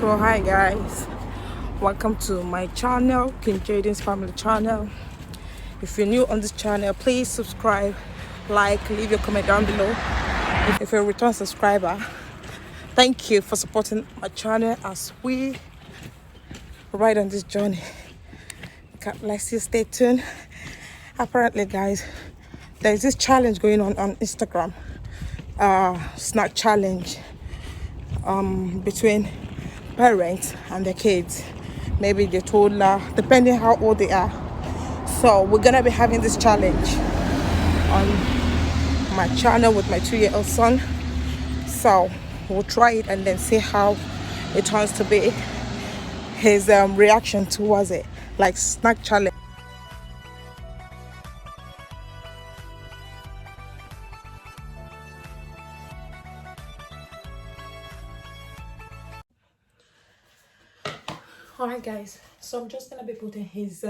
So hi guys, welcome to my channel, King Jaden's family channel. If you're new on this channel, please subscribe, like, leave your comment down below. If you're a return subscriber, thank you for supporting my channel as we ride on this journey. God bless you, stay tuned. Apparently guys, there's this challenge going on Instagram, snack challenge between parents and their kids, maybe the toddler, depending how old they are. So we're gonna be having this challenge on my channel with my 2-year-old son. So we'll try it and then see how it turns to be, his reaction towards it, like snack challenge. Alright guys, so I'm just gonna be putting his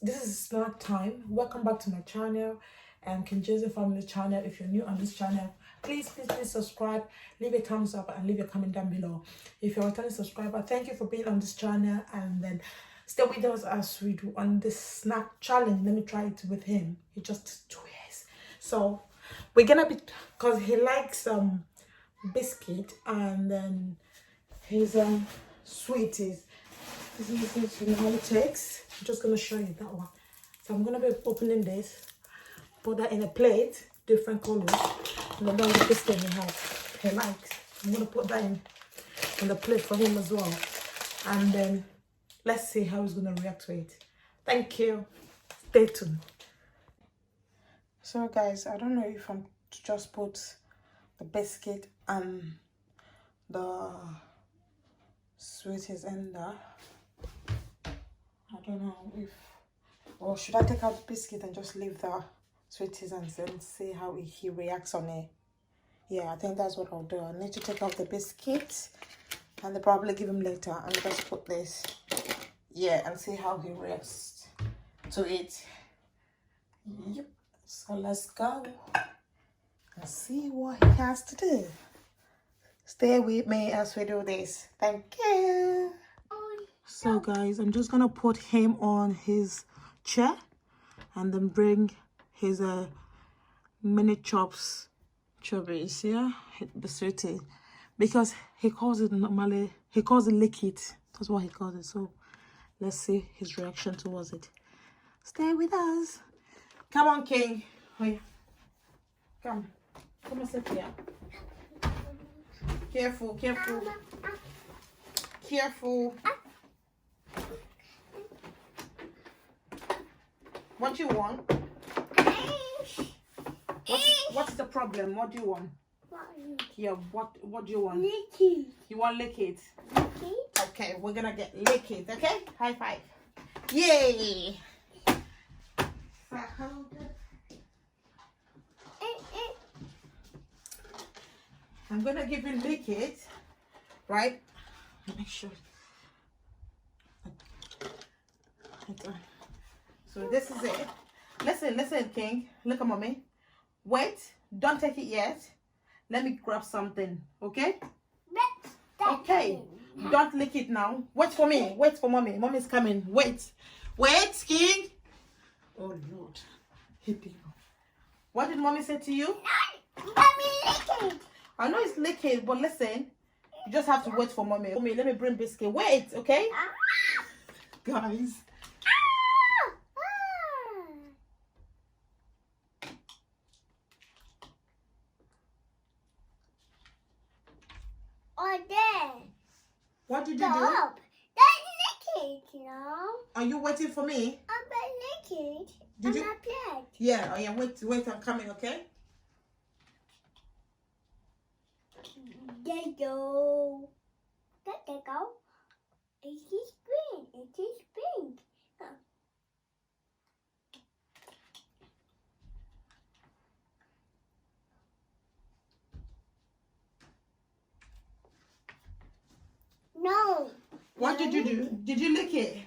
this is snack time. Welcome back to my channel and King Jaden family channel. If you're new on this channel, please subscribe, leave a thumbs up and leave a comment down below. If you're a returning subscriber, thank you for being on this channel, and then stay with us as we do on this snack challenge. Let me try it with him. He just 2 years, so we're gonna be, because he likes biscuit, and then his sweeties. This is you know how it takes. I'm just gonna show you that one. So I'm gonna be opening this, put that in a plate, different colors, and then the biscuit he likes. I'm gonna put that in the plate for him as well, and then let's see how he's gonna react to it. Thank you. Stay tuned. So guys, I don't know if I'm to just put the biscuit and the sweeties in there. I don't know if, or should I take out the biscuit and just leave the sweeties and then see how he reacts on it. Yeah, I think that's what I'll do. I need to take out the biscuit and then probably give him later and just put this, yeah, and see how he reacts to it. Yep, so let's go and see what he has to do. Stay with me as we do this. Thank you. So guys, I'm just gonna put him on his chair and then bring his mini chops chubbies, yeah, the sweetie, because he calls it normally, he calls it lick it. That's what he calls it. So let's see his reaction towards it. Stay with us. Come on, King. Oh, yeah. Come and sit here. Careful. What you want? What's the problem? What do you want? Yeah, what do you want? Lick it. You want lick it? Okay, we're gonna get lick it, okay? High five. Yay! I'm gonna give you lick it, right? Make sure. Okay. So this is it. Listen, King. Look at mommy. Wait, don't take it yet. Let me grab something, okay? Okay. Don't lick it now. Wait for me. Wait for mommy. Mommy's coming. Wait, King. Oh Lord. What did mommy say to you? Mommy, lick it. I know it's liquid, but listen, you just have to wait for mommy. Mommy, let me bring biscuit. Wait, okay? Guys. Oh, there. What did you Stop. do? That's liquid, you know. Are you waiting for me? I'm liquid. Did you? My plate. Yeah, oh yeah, wait, I'm coming, okay? There you go. There you go. It is green. It is pink. No. What did you do? Did you lick it?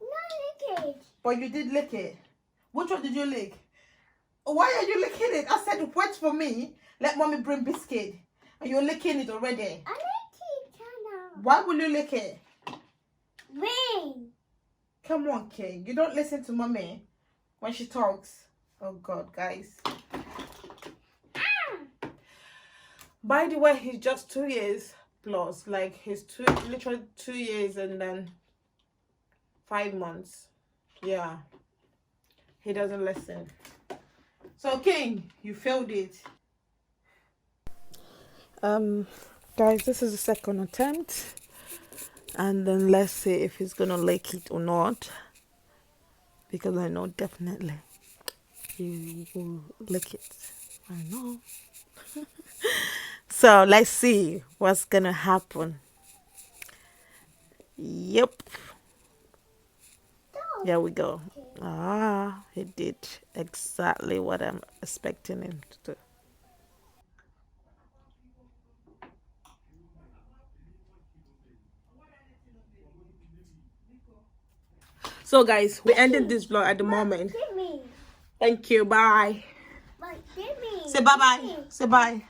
No liquid. But you did lick it. Which one did you lick? Why are you licking it? I said wait for me. Let mommy bring biscuit. And you're licking it already. I like it, Chana. Why will you lick it? Rain. Come on, King. You don't listen to mommy when she talks. Oh God, guys. By the way, he's just 2 years plus. Like he's literally 2 years and then 5 months. Yeah. He doesn't listen. So King, you failed it. Guys, this is the second attempt. And then let's see if he's gonna lick it or not. Because I know definitely he will lick it. I know. So let's see what's gonna happen. Yep. Here we go. Ah, he did exactly what I'm expecting him to do. So guys, we're ending this vlog at the moment. Give me. Thank you. Bye. But give me. Say bye bye. Say bye.